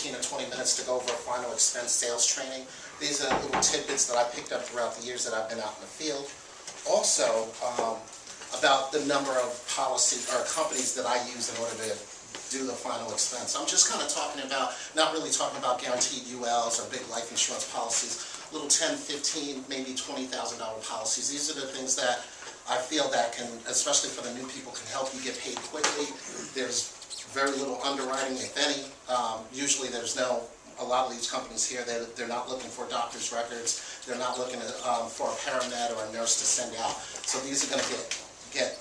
15 or 20 minutes to go over a final expense sales training. These are little tidbits that I picked up throughout the years that I've been out in the field. Also, about the number of policies or companies that I use in order to do the final expense. I'm just kind of talking about, not really talking about guaranteed ULs or big life insurance policies, little $10, $15, maybe $20,000 policies. These are the things that I feel that can, especially for the new people, can help you get paid quickly. There's very little underwriting, if any. Usually there's no, a lot of these companies here, they're not looking for doctor's records. They're not looking for a paramed or a nurse to send out. So these are going to get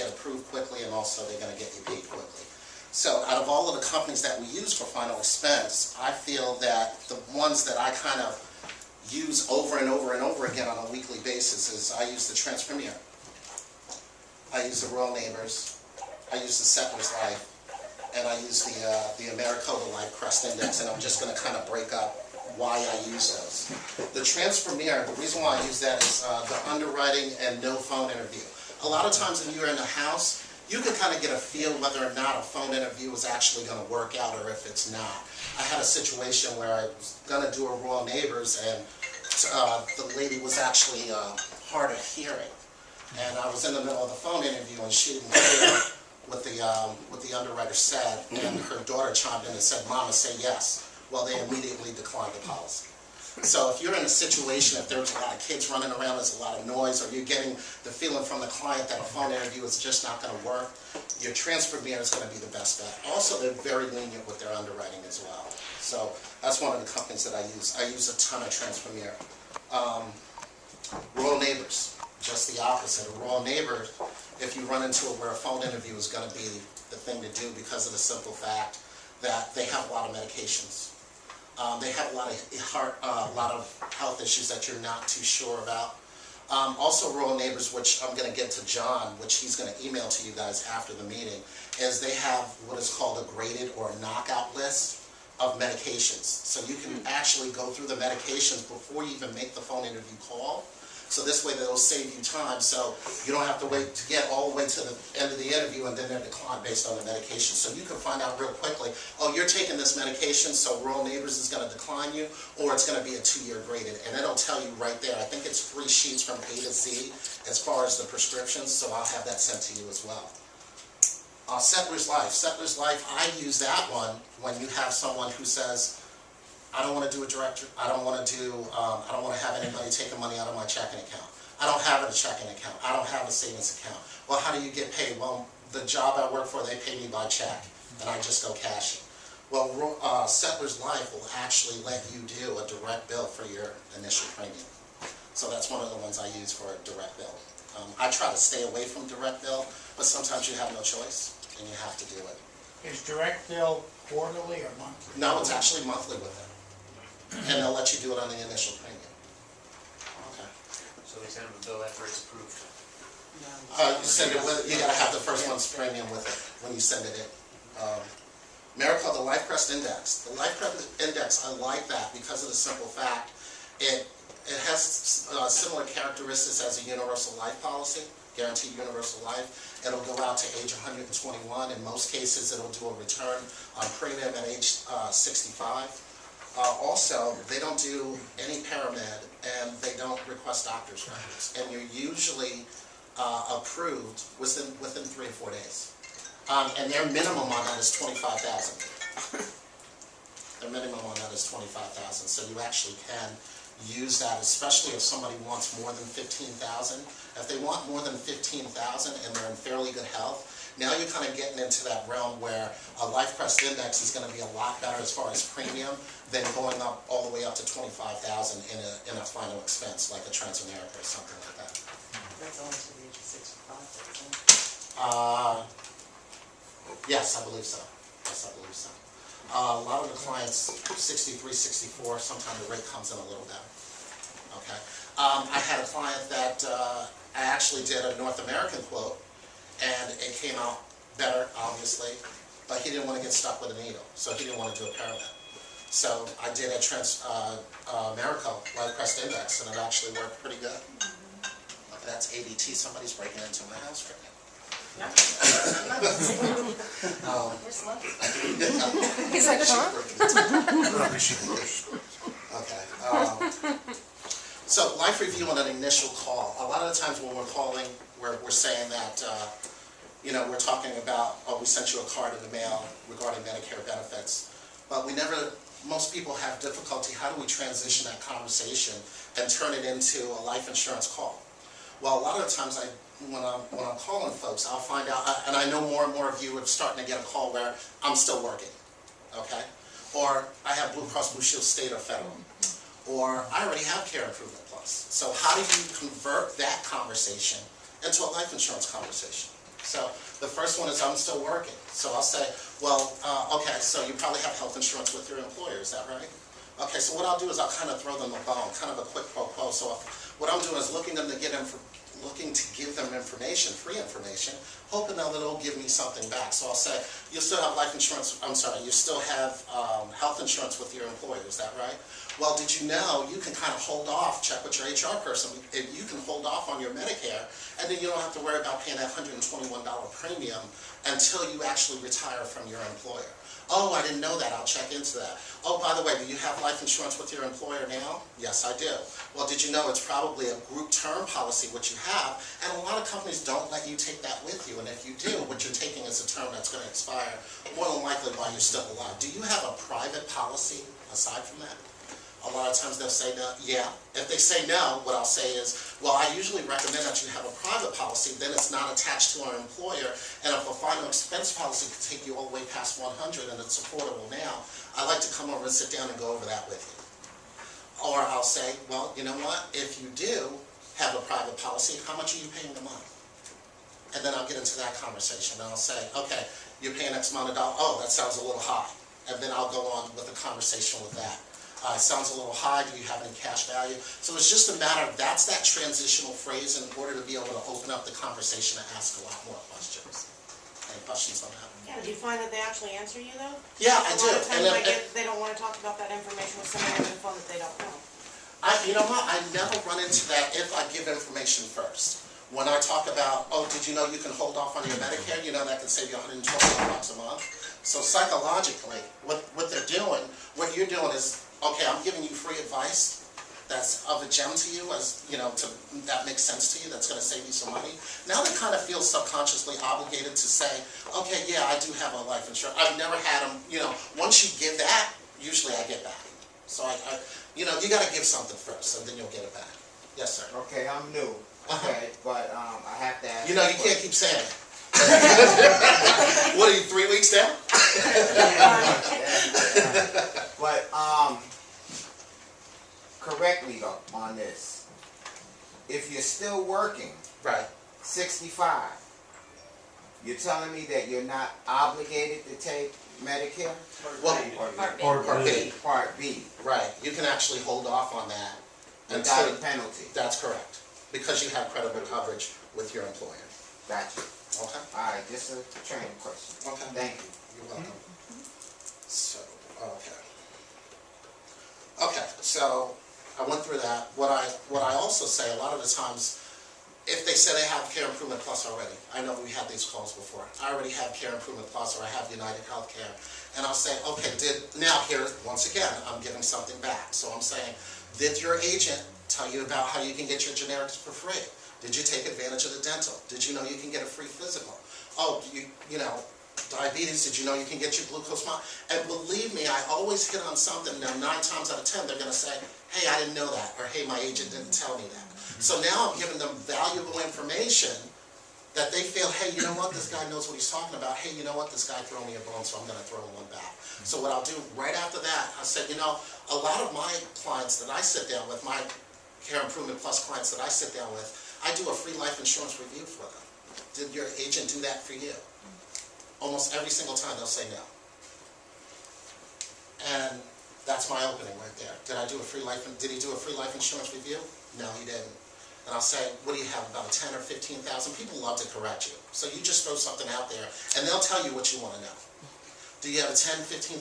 approved quickly, and also they're going to get you paid quickly. So out of all of the companies that we use for final expense, I feel that the ones that I kind of use over and over and over again on a weekly basis is I use the Transpremier, I use the Royal Neighbors, I use the Settlers Life, and I use the Americoda Life Crest Index, and I'm just going to kind of break up why I use those. The Transpremier, the reason why I use that is the underwriting and no phone interview. A lot of times when you're in the house, you can kind of get a feel whether or not a phone interview is actually going to work out or if it's not. I had a situation where I was going to do a Royal Neighbors, and the lady was actually hard of hearing. And I was in the middle of the phone interview, and she didn't hear what the underwriter said, and her daughter chimed in and said, "Mama, say yes." Well, they immediately declined the policy. So if you're in a situation, if there's a lot of kids running around, there's a lot of noise, or you're getting the feeling from the client that a phone interview is just not going to work, your Transpremier is going to be the best bet. Also, they're very lenient with their underwriting as well. So that's one of the companies that I use. I use a ton of Transpremier. Royal Neighbors, just the opposite. A Royal Neighbor, if you run into it where a phone interview is going to be the thing to do because of the simple fact that they have a lot of medications. They have a lot of health issues that you're not too sure about. Also, Royal Neighbors, which I'm going to get to John, which he's going to email to you guys after the meeting, is they have what is called a graded or a knockout list of medications. So you can actually go through the medications before you even make the phone interview call. So this way they'll save you time, so you don't have to wait to get all the way to the end of the interview and then they're declined based on the medication. So you can find out real quickly, oh, you're taking this medication, so Royal Neighbors is going to decline you, or it's going to be a 2-year graded. And it'll tell you right there. I think it's 3 sheets from A to Z as far as the prescriptions, so I'll have that sent to you as well. Settlers Life. Settlers Life, I use that one when you have someone who says, I don't want to do a direct, I don't want to have anybody taking money out of my checking account. I don't have a checking account. I don't have a savings account. Well, how do you get paid? Well, the job I work for, they pay me by check, and I just go cash it. Well, Settlers Life will actually let you do a direct bill for your initial premium. So that's one of the ones I use for a direct bill. I try to stay away from direct bill, but sometimes you have no choice, and you have to do it. Is direct bill quarterly or monthly? No, it's actually monthly with it. And they'll let you do it on the initial premium. Okay. So they send them a bill after it's approved? You send it with, you gotta have the first month's premium with it when you send it in. Americoda, the Life Crest Index. The Life Crest Index, I like that because of the simple fact it has similar characteristics as a universal life policy, guaranteed universal life. It'll go out to age 121. In most cases, it'll do a return on premium at age 65. Also, they don't do any paramed, and they don't request doctor's records, and you're usually approved within 3 or 4 days. And their minimum on that is $25,000. Their minimum on that is $25,000, so you actually can use that, especially if somebody wants more than $15,000. If they want more than $15,000 and they're in fairly good health, now you're kind of getting into that realm where a Life Crest Index is going to be a lot better as far as premium than going up all the way up to $25,000 in a final expense like a Transamerica or something like that. That's only to the age of 65, isn't it? Yes, I believe so. Yes, I believe so. A lot of the clients, 63, 64, sometimes the rate comes in a little better. Okay. I had a client that I actually did a North American quote, and it came out better, obviously, but he didn't want to get stuck with a needle, so he didn't want to do a paramed. So I did a Americoda Life Crest Index, and it actually worked pretty good. Look, that's ADT. Somebody's breaking into my house right now. No. There's lots. He's like, huh? Okay. So life review on an initial call. A lot of the times when we're calling, we're saying that, you know, we're talking about, oh, we sent you a card in the mail regarding Medicare benefits. But we never, most people have difficulty, how do we transition that conversation and turn it into a life insurance call? Well, a lot of the times when I'm calling folks, I'll find out, and I know more and more of you are starting to get a call where I'm still working, okay? Or I have Blue Cross Blue Shield State or Federal. Or I already have Care Improvement Plus. So how do you convert that conversation into a life insurance conversation? So the first one is I'm still working. So I'll say, well, okay, so you probably have health insurance with your employer, is that right? Okay, so what I'll do is I'll kind of throw them a bone, kind of a quid pro quo. So what I'm doing is looking to give them information, free information, hoping that it'll give me something back. So I'll say, you still have life insurance, I'm sorry, you still have health insurance with your employer, is that right? Well, did you know you can kind of hold off, check with your HR person, if you can hold off on your Medicare, and then you don't have to worry about paying that $121 premium until you actually retire from your employer. Oh, I didn't know that, I'll check into that. Oh, by the way, do you have life insurance with your employer now? Yes, I do. Well, did you know it's probably a group term policy, which you have, and a lot of companies don't let you take that with you, and if you do, what you're taking is a term that's going to expire more than likely while you're still alive. Do you have a private policy aside from that? A lot of times they'll say no, yeah. If they say no, what I'll say is, well, I usually recommend that you have a private policy, then it's not attached to our employer, and if a final expense policy could take you all the way past 100 and it's affordable now, I like to come over and sit down and go over that with you. Or I'll say, well, you know what, if you do have a private policy, how much are you paying a month? And then I'll get into that conversation, and I'll say, okay, you're paying X amount of dollars, oh, that sounds a little high. And then I'll go on with a conversation with that. Sounds a little high, do you have any cash value? So it's just a matter of, that's that transitional phrase in order to be able to open up the conversation and ask a lot more questions. Any questions on that? Yeah, do you find that they actually answer you though? Yeah, I do. A lot of And times they don't want to talk about that information with somebody on the phone that they don't know. you know what, I never run into that if I give information first. When I talk about, oh, did you know you can hold off on your Medicare? You know that can save you $120 a month. So psychologically, what they're doing, what you're doing is, okay, I'm giving you free advice that's of a gem to you, as you know, that makes sense to you, that's going to save you some money. Now they kind of feel subconsciously obligated to say, okay, yeah, I do have a life insurance. I've never had them, you know, once you give that, usually I get back. So you know, you got to give something first, and then you'll get it back. Yes, sir. Okay, I'm new. Okay, but I have to ask. You know, you can't keep saying it. What are you, 3 weeks down? But correct me though on this. If you're still working, Right. 65, you're telling me that you're not obligated to take Medicare? Well, Part B. Part B, right. You can actually hold off on that without a until, penalty. that's correct, because you have credible coverage with your employer. Gotcha. Okay? All right, just a training question. Okay. Thank you. You're welcome. So, okay. Okay, so I went through that. What I also say a lot of the times, if they say they have Care Improvement Plus already, I know we had these calls before. I already have Care Improvement Plus, or I have United Healthcare, and I'll say, okay, now here, once again, I'm giving something back. So I'm saying, did your agent tell you about how you can get your generics for free? Did you take advantage of the dental? Did you know you can get a free physical? Oh, you know, diabetes, did you know you can get your glucose monitor? And believe me, I always hit on something. Now, 9 times out of 10, they're going to say, hey, I didn't know that, or hey, my agent didn't tell me that. So now I'm giving them valuable information that they feel, hey, you know what, this guy knows what he's talking about. Hey, you know what, this guy threw me a bone, so I'm going to throw him one back. So what I'll do right after that, I said, you know, a lot of my clients that I sit down with, my Care Improvement Plus clients that I sit down with, I do a free life insurance review for them. Did your agent do that for you? Almost every single time they'll say no. And that's my opening right there. Did he do a free life insurance review? No, he didn't. And I'll say, what do you have, about 10 or 15,000? People love to correct you. So you just throw something out there, and they'll tell you what you want to know. Do you have a $10,000, $15,000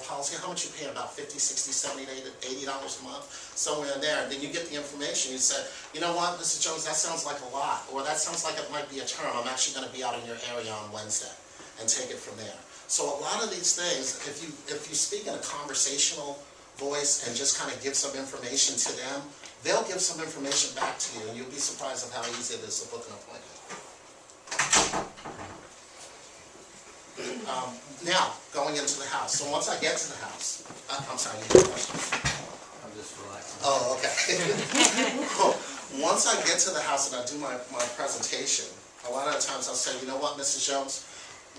policy? How much you pay? About $50, $60, $70, $80 a month? Somewhere in there. And then you get the information. You say, you know what, Mrs. Jones, that sounds like a lot. Or that sounds like it might be a term. I'm actually going to be out in your area on Wednesday. And take it from there. So a lot of these things, if you speak in a conversational voice and just kind of give some information to them, they'll give some information back to you. And you'll be surprised at how easy it is to book an appointment. Now, going into the house. So once I get to the house, I'm sorry, you had a question? I'm just relaxing. Oh, okay. Once I get to the house and I do my presentation, a lot of the times I'll say, you know what, Mrs. Jones,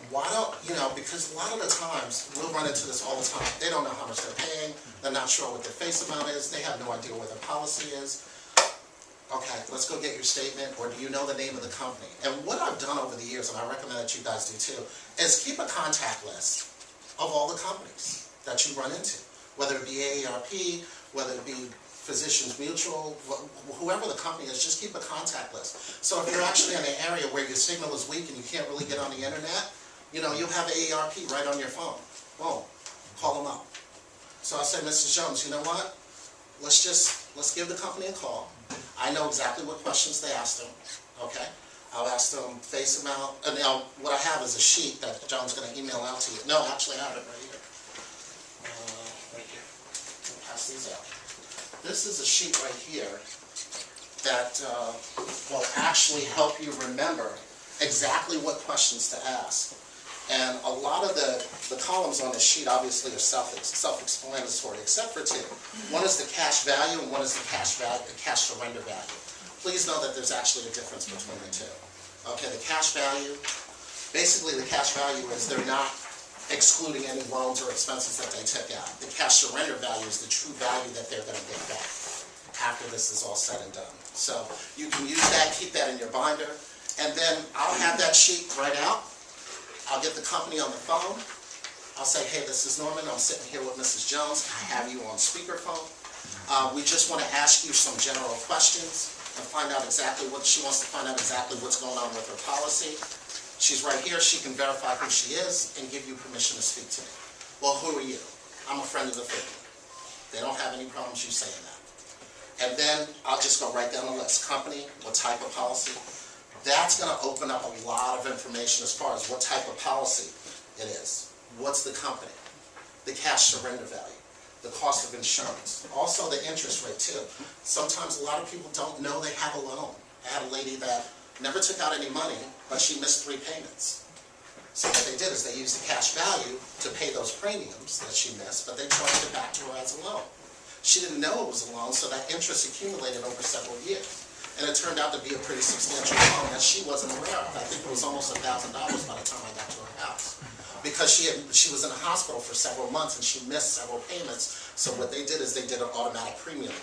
why don't, because a lot of the times, we'll run into this all the time. They don't know how much they're paying, they're not sure what their face amount is, they have no idea what their policy is. Okay, let's go get your statement, or do you know the name of the company? And what I've done over the years, and I recommend that you guys do too, is keep a contact list of all the companies that you run into. Whether it be AARP, whether it be Physicians Mutual, whoever the company is, just keep a contact list. So if you're actually in an area where your signal is weak and you can't really get on the internet, you'll have AARP right on your phone. Boom, call them up. So I say, Mrs. Jones, you know what? Let's give the company a call. I know exactly what questions they asked them, okay? I'll ask them face amount, and now what I have is a sheet that John's going to email out to you. No, actually I have it right here. Right here. I'll pass these out. This is a sheet right here that will actually help you remember exactly what questions to ask. And a lot of the columns on the sheet obviously are self-explanatory, except for two. One is the cash value and one is the cash surrender value. Please know that there's actually a difference between the two. Okay, the cash value, basically the cash value is they're not excluding any loans or expenses that they took out. The cash surrender value is the true value that they're going to get back after this is all said and done. So you can use that, keep that in your binder, and then I'll have that sheet right out. I'll get the company on the phone. I'll say, hey, this is Norman. I'm sitting here with Mrs. Jones. I have you on speakerphone. We just want to ask you some general questions and find out exactly what she wants to find out exactly what's going on with her policy. She's right here. She can verify who she is and give you permission to speak to me. Well, who are you? I'm a friend of the family. They don't have any problems you saying that. And then I'll just go right down the list. Company, what type of policy. That's going to open up a lot of information as far as what type of policy it is. What's the company? The cash surrender value. The cost of insurance. Also the interest rate too. Sometimes a lot of people don't know they have a loan. I had a lady that never took out any money, but she missed 3 payments. So what they did is they used the cash value to pay those premiums that she missed, but they charged it back to her as a loan. She didn't know it was a loan, so that interest accumulated over several years. And it turned out to be a pretty substantial loan that she wasn't aware of. I think it was almost $1,000 by the time I got to her house. Because she was in a hospital for several months and she missed several payments. So what they did is they did an automatic premium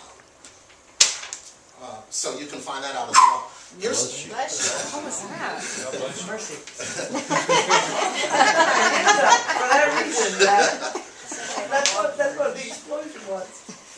loan. So you can find that out as well. Here's, Bless you. What was that? Mercy. For that reason, that's what the explosion was.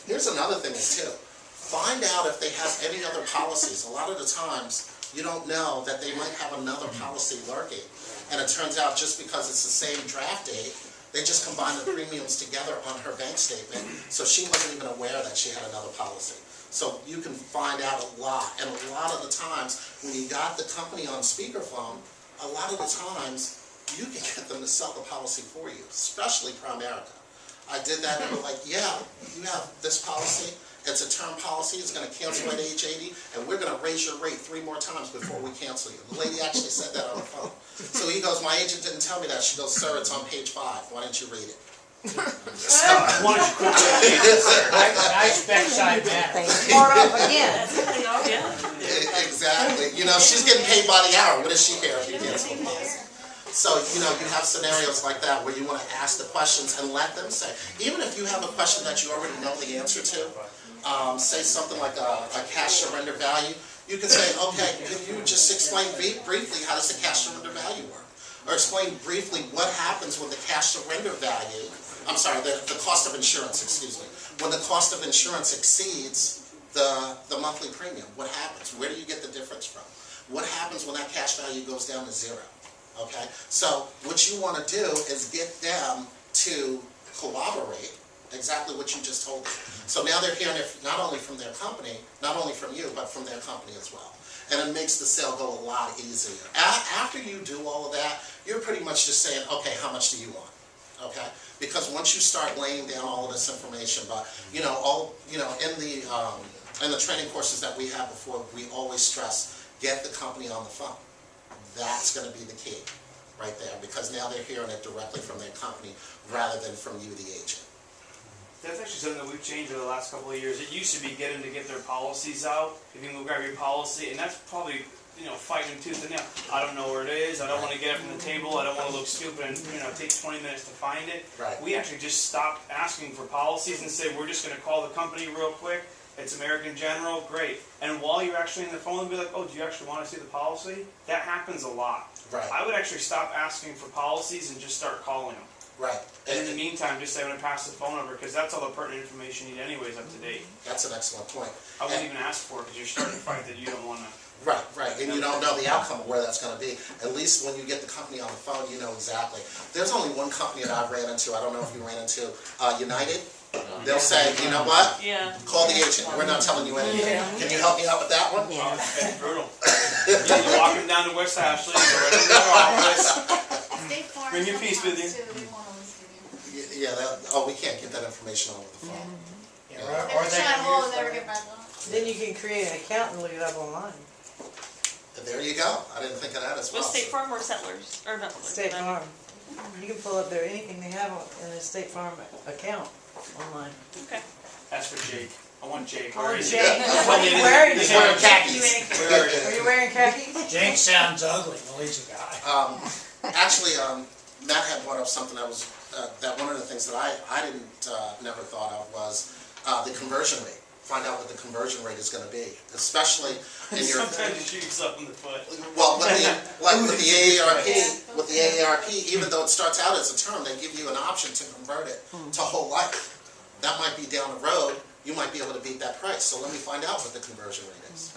here's another thing too. Find out if they have any other policies. A lot of the times, you don't know that they might have another policy lurking. And it turns out just because it's the same draft date, they just combined the premiums together on her bank statement, so she wasn't even aware that she had another policy. So you can find out a lot. And a lot of the times, when you got the company on speakerphone, a lot of the times, you can get them to sell the policy for you, especially Primerica. I did that and they're like, yeah, you have this policy. It's a term policy, it's going to cancel at age 80, and we're going to raise your rate 3 more times before we cancel you. The lady actually said that on the phone. So he goes, my agent didn't tell me that. She goes, sir, it's on page 5. Why didn't you read it? Nice backside man. More up again. Exactly. She's getting paid by the hour. What does she care if you cancel the policy? So, you have scenarios like that where you want to ask the questions and let them say. Even if you have a question that you already know the answer to, say something like a cash surrender value, you can say, okay, can you just explain briefly how does the cash surrender value work? Or explain briefly what happens when the cash surrender value, the cost of insurance, excuse me. When the cost of insurance exceeds the monthly premium, what happens? Where do you get the difference from? What happens when that cash value goes down to 0? Okay, so what you want to do is get them to corroborate exactly what you just told them. So now they're hearing it not only from their company, not only from you, but from their company as well. And it makes the sale go a lot easier. After you do all of that, you're pretty much just saying, okay, how much do you want? Okay, because once you start laying down all of this information, but in the training courses that we have before, we always stress, get the company on the phone. That's going to be the key right there, because now they're hearing it directly from their company rather than from you, the agent. That's actually something that we've changed over the last couple of years. It used to be get them to get their policies out. If you can go grab your policy, and that's probably, fighting tooth and nail. I don't know where it is. I don't want to get it from the table. I don't want to look stupid and, take 20 minutes to find it. Right. We actually just stopped asking for policies and say, we're just going to call the company real quick. It's American General, great. And while you're actually in the phone, be like, oh, do you actually want to see the policy? That happens a lot. Right. I would actually stop asking for policies and just start calling them. Right. And in the meantime, just say I'm going to pass the phone number, because that's all the pertinent information you need anyways up to date. That's an excellent point. I wouldn't even ask for it, because you're starting a fight that you don't want to. Right, and you don't know the outcome of where that's going to be. At least when you get the company on the phone, you know exactly. There's only one company that I've ran into, I don't know if you ran into, United. They'll say, you know what? Yeah. Call the agent, we're not telling you anything. Can you help me out with that one? Oh, it's brutal. You walk them down to West Ashley, go right into their office. Bring your piece with you. Yeah, we can't get that information over the phone. Yeah, or they can use Then you can create an account and look it up online. There you go. I didn't think of that as well. With State Farm or Settlers? Or not State Farm. You can pull up there anything they have in a State Farm account online. Okay. That's for Jake. I want Jake. Oh, Where is he? Jake. What are you wearing? He's wearing khakis. Where are you? Are you wearing khakis? Jake sounds ugly, well, he's a guy. Actually, Matt had brought up something that was that one of the things that I didn't never thought of was the conversion rate. Find out what the conversion rate is going to be, especially in your. Sometimes you shoot yourself in the foot. Well, with the AARP, even though it starts out as a term, they give you an option to convert it to whole life. That might be down the road. You might be able to beat that price. So let me find out what the conversion rate is.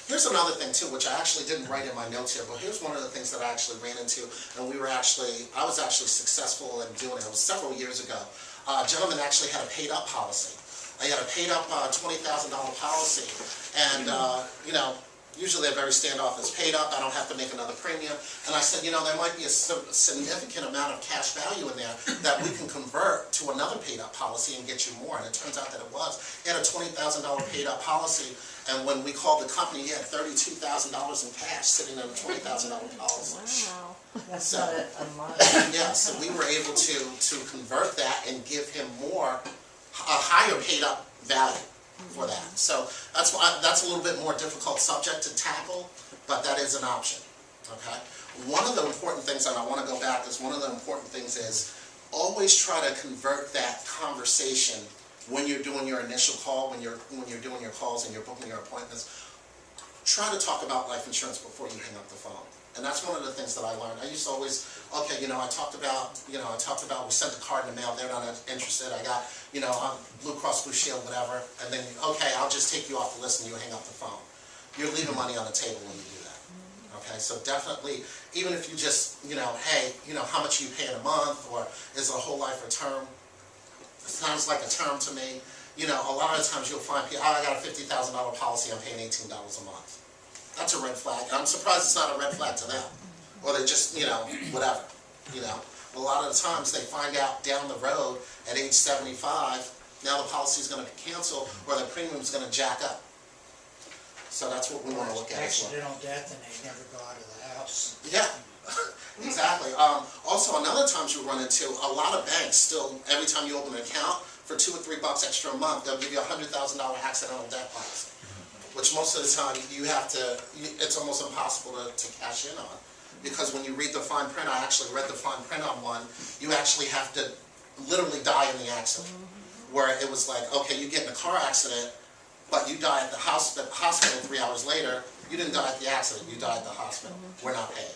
Here's another thing too, which I actually didn't write in my notes here, but here's one of the things that I actually ran into, and I was actually successful in doing it. It was several years ago. A gentleman actually had a paid up policy. I had a paid up $20,000 policy, and usually they're very standoffish. Paid up, I don't have to make another premium. And I said, there might be a significant amount of cash value in there that we can convert to another paid up policy and get you more. And it turns out that it was. He had a $20,000 paid up policy, and when we called the company, he had $32,000 in cash sitting in a $20,000 policy. Wow. That's So- not a lot. Yeah, so we were able to convert that and give him a higher paid up value for that. So that's a little bit more difficult subject to tackle, but that is an option. Okay. One of the important things, and I want to go back, is one of the important things is always try to convert that conversation when you're doing your initial call, when you're doing your calls and you're booking your appointments. Try to talk about life insurance before you hang up the phone. And that's one of the things that I learned. I used to always, okay, I talked about, we sent a card in the mail, they're not interested, I got, Blue Cross Blue Shield, whatever, and then, okay, I'll just take you off the list and you hang up the phone. You're leaving money on the table when you do that. Okay, so definitely, even if you just, hey, how much you pay in a month, or is it a whole life or term? It sounds like a term to me. A lot of times you'll find people, I got a $50,000 policy, I'm paying $18 a month. That's a red flag. I'm surprised it's not a red flag to them. Or they just, whatever. A lot of the times they find out down the road at age 75, now the policy's going to cancel or the premium's going to jack up. So that's what we want to look at as well. Accidental death and they never go out of the house. Yeah, exactly. Also, another times you run into, a lot of banks still, every time you open an account, for $2 or $3 extra a month, they'll give you a $100,000 accidental death policy. Which most of the time it's almost impossible to cash in on. Because when you read the fine print, I actually read the fine print on one, you actually have to literally die in the accident. Where it was like, okay, you get in a car accident, but you die at the hospital 3 hours later, you didn't die at the accident, you died at the hospital. We're not paying.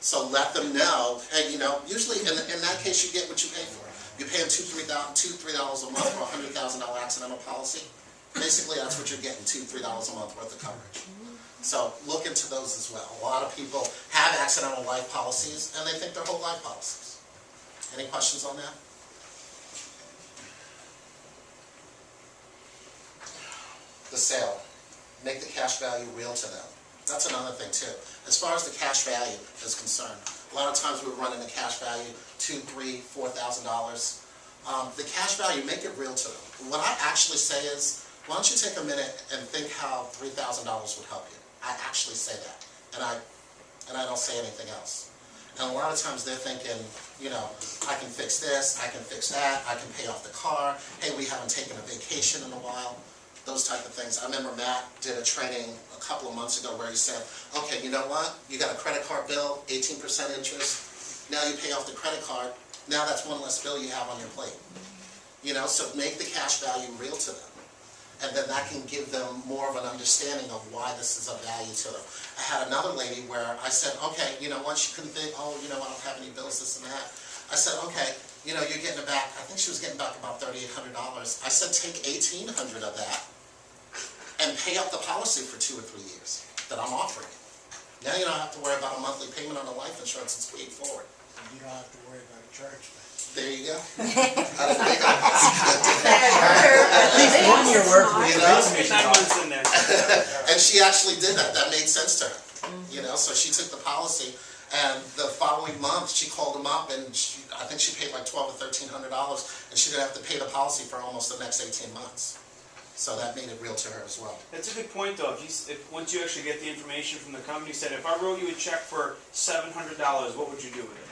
So let them know, hey, usually in that case you get what you pay for. You're paying $2-3 a month for a $100,000 accidental policy. Basically, that's what you're getting, $2-3 a month worth of coverage. So look into those as well. A lot of people have accidental life policies and they think they're whole life policies. Any questions on that? The sale. Make the cash value real to them. That's another thing too. As far as the cash value is concerned, a lot of times we're running a cash value $2,000, $3,000, $4,000. The cash value, make it real to them. What I actually say is, why don't you take a minute and think how $3,000 would help you? I actually say that, and I don't say anything else. And a lot of times they're thinking, you know, I can fix this, I can fix that, I can pay off the car. Hey, we haven't taken a vacation in a while. Those type of things. I remember Matt did a training a couple of months ago where he said, okay, you know what? You got a credit card bill, 18% interest. Now you pay off the credit card. Now that's one less bill you have on your plate. You know, so make the cash value real to them. And then that can give them more of an understanding of why this is of value to them. I had another lady where I said, okay, you know what? She couldn't think, oh, you know, I don't have any bills, this and that. I said, okay, you know, you're getting it back. I think she was getting back about $3,800. I said, take $1,800 of that and pay up the policy for 2 or 3 years that I'm offering you. Now you don't have to worry about a monthly payment on the life insurance, it's paid forward. You don't have to worry about a charge back. There you go. I didn't think of At least 1 year work. You know? 9 months in there. And she actually did that. That made sense to her. You know, so she took the policy, and the following month she called him up, and I think she paid like $1,200 or $1,300, and she didn't have to pay the policy for almost the next 18 months. So that made it real to her as well. That's a good point, though. If once you actually get the information from the company, said if I wrote you a check for $700, what would you do with it?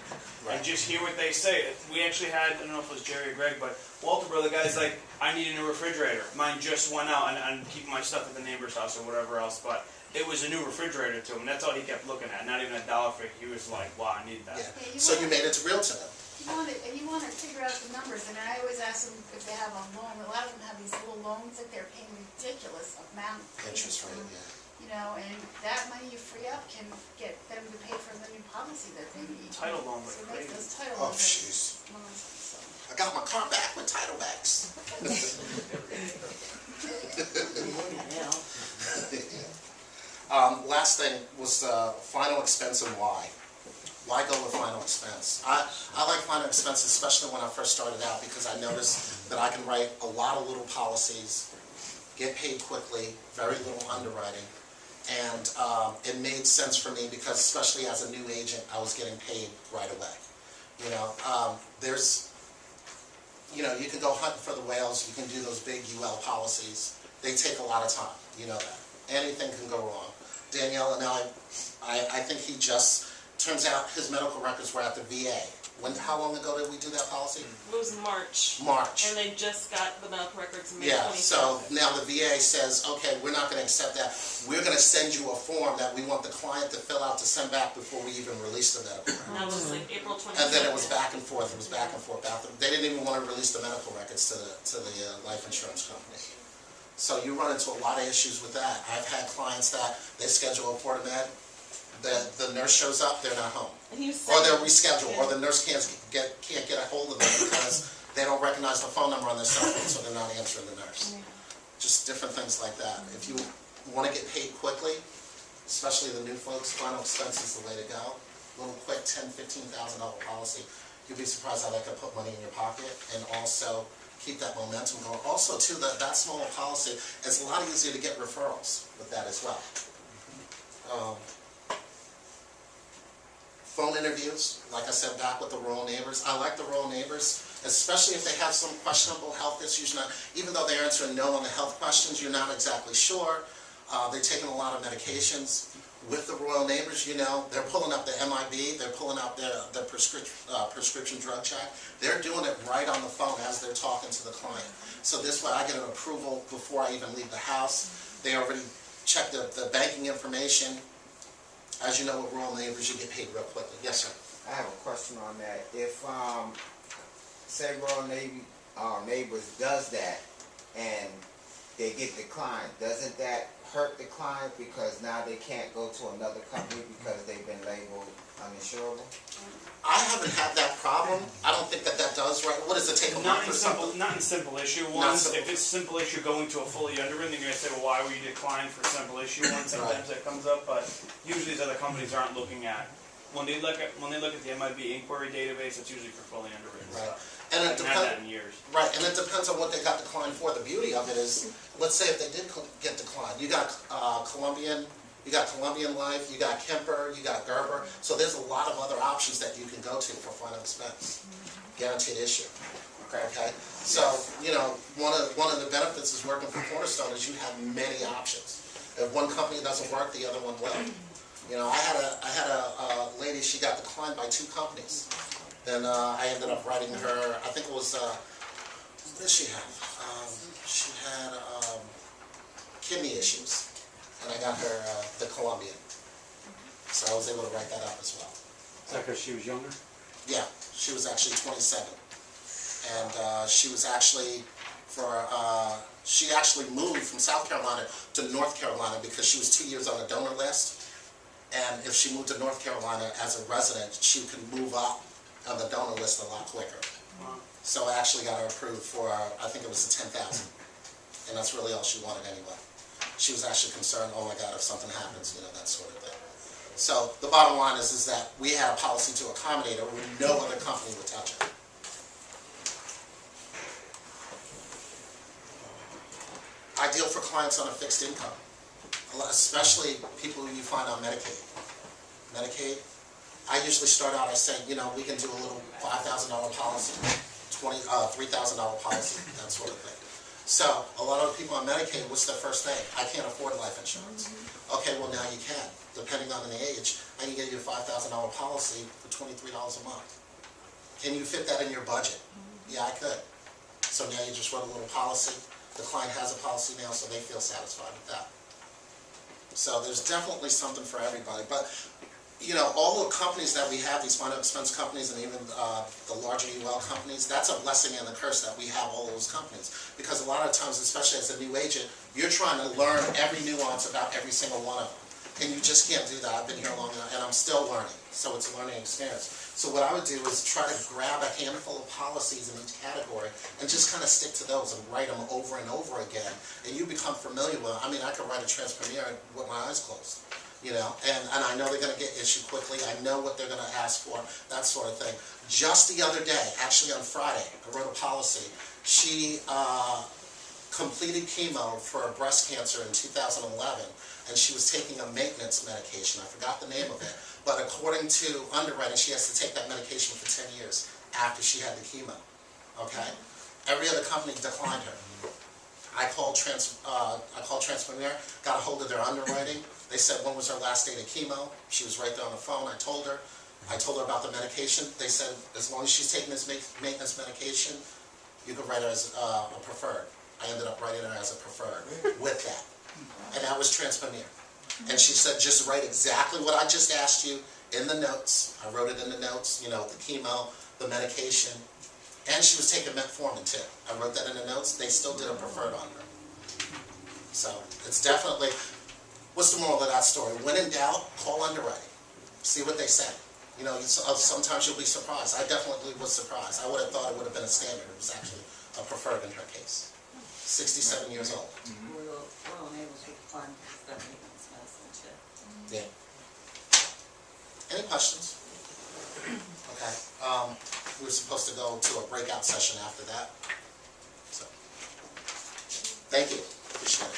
Right. And just hear what they say. We actually had, I don't know if it was Jerry or Greg, but Walter, bro, the guy's like, I need a new refrigerator. Mine just went out, and I'm keeping my stuff at the neighbor's house or whatever else. But it was a new refrigerator to him. That's all he kept looking at. Not even a dollar figure. He was like, wow, I need that. Yeah. So you made it real to them. You want to figure out the numbers, and I always ask them if they have a loan. A lot of them have these little loans that they're paying ridiculous amount. Interest rate, yeah. You know, and that money you free up can get them to pay for the new policy that they need. Title loans So are make crazy. those title Oh, loans. jeez. So. I got my car back with title backs. Last thing was final expense and why. Why go with final expense? I like final expense, especially when I first started out, because I noticed that I can write a lot of little policies, get paid quickly, very little underwriting, and it made sense for me because, especially as a new agent, I was getting paid right away. You know, you can go hunting for the whales, you can do those big UL policies. They take a lot of time, you know that. Anything can go wrong. Danielle and I think he just, turns out his medical records were at the VA. How long ago did we do that policy? It was March. March. And they just got the medical records in May Yeah, 27th. so now the VA says, okay, we're not gonna accept that. We're gonna send you a form that we want the client to fill out to send back before we even release the medical records. That was like April 27th. And then it was back and forth, it was back and forth. They didn't even want to release the medical records to the life insurance company. So you run into a lot of issues with that. I've had clients that they schedule a Port of Med, the nurse shows up, they're not home. And he was Or saying, they're rescheduled, or the nurse can't get a hold of them because they don't recognize the phone number on their cell phone, so they're not answering the nurse. Just different things like that. If you want to get paid quickly, especially the new folks, final expense is the way to go. A little quick $10,000, $15,000 policy. You'd be surprised how that could put money in your pocket and also keep that momentum going. Also, too, that smaller policy, it's a lot easier to get referrals with that as well. Phone interviews, like I said, back with the rural neighbors. I like the rural neighbors, especially if they have some questionable health issues. Even though they're answering no on the health questions, you're not exactly sure. They're taking a lot of medications. With the rural neighbors, you know, they're pulling up the MIB, they're pulling out the prescription drug check. They're doing it right on the phone as they're talking to the client. So this way I get an approval before I even leave the house. They already check the banking information. As you know, with rural neighbors, you get paid real quickly. Yes, sir. I have a question on that. If, say rural neighbors does that and they get declined, doesn't that hurt the client because now they can't go to another company because they've been labeled uninsurable? I haven't had that problem. I don't think that does, right? What does it take a month or something? Not in simple issue Not ones. simple. If it's simple issue going to a fully underwritten, they're gonna say, well, why were you declined for simple issue ones? Sometimes that comes up, but usually these other companies aren't looking at. When they look at the MIB inquiry database, it's usually for fully underwritten Right. stuff. And I it haven't had that depends. in years. Right, and it depends on what they got declined for. The beauty of it is, let's say if they did get declined, you got Colombian Life, you got Kemper, you got Gerber. So there's a lot of other options that you can go to for final expense, guaranteed issue. Okay, so you know one of the benefits is working for Cornerstone is you have many options. If one company doesn't work, the other one will. You know, I had a lady, she got declined by 2 companies. Then I ended up writing her, I think it was, what did she have? She had kidney issues, and I got her the Colombian. So I was able to write that up as well. Is that because she was younger? Yeah, she was actually 27. And she was actually, she actually moved from South Carolina to North Carolina because she was 2 years on the donor list. And if she moved to North Carolina as a resident, she could move up on the donor list a lot quicker. Wow. So I actually got her approved for, I think it was a 10,000. And that's really all she wanted anyway. She was actually concerned, oh my God, if something happens, you know, that sort of thing. So the bottom line is that we had a policy to accommodate her when no other company would touch her. Ideal for clients on a fixed income, especially people you find on Medicaid. Medicaid, I usually start out, I say, you know, we can do a little $5,000 policy, $3,000 policy, that sort of thing. So a lot of people on Medicaid, what's their first thing? I can't afford life insurance. Okay, well now you can. Depending on the age, I can get you a $5,000 policy for $23 a month. Can you fit that in your budget? Yeah, I could. So now you just wrote a little policy. The client has a policy now, so they feel satisfied with that. So there's definitely something for everybody. But you know, all the companies that we have, these final expense companies and even the larger UL companies, that's a blessing and a curse that we have all those companies. Because a lot of times, especially as a new agent, you're trying to learn every nuance about every single one of them. And you just can't do that. I've been here long enough and I'm still learning. So it's a learning experience. So what I would do is try to grab a handful of policies in each category and just kind of stick to those and write them over and over again. And you become familiar with them. I mean, I could write a Transpreneur with my eyes closed. You know, and I know they're going to get issued quickly. I know what they're going to ask for, that sort of thing. Just the other day, actually on Friday, I wrote a policy. She completed chemo for breast cancer in 2011, and she was taking a maintenance medication. I forgot the name of it, but according to underwriting, she has to take that medication for 10 years after she had the chemo. Okay? Every other company declined her. I called Transpreneur, got a hold of their underwriting. They said, when was her last day of chemo? She was right there on the phone. I told her about the medication. They said, as long as she's taking this maintenance medication, you can write her as a preferred. I ended up writing her as a preferred with that. And that was Transpreneur. And she said, just write exactly what I just asked you in the notes. I wrote it in the notes, you know, the chemo, the medication. And she was taking metformin too. I wrote that in the notes. They still did a preferred on her. So it's definitely, what's the moral of that story? When in doubt, call underwriting. See what they say. You know, sometimes you'll be surprised. I definitely was surprised. I would have thought it would have been a standard. It was actually a preferred in her case. 67 years old. We'll enable to fund the maintenance medicine too. Yeah. Any questions? Okay. We were supposed to go to a breakout session after that. So, thank you. Appreciate it.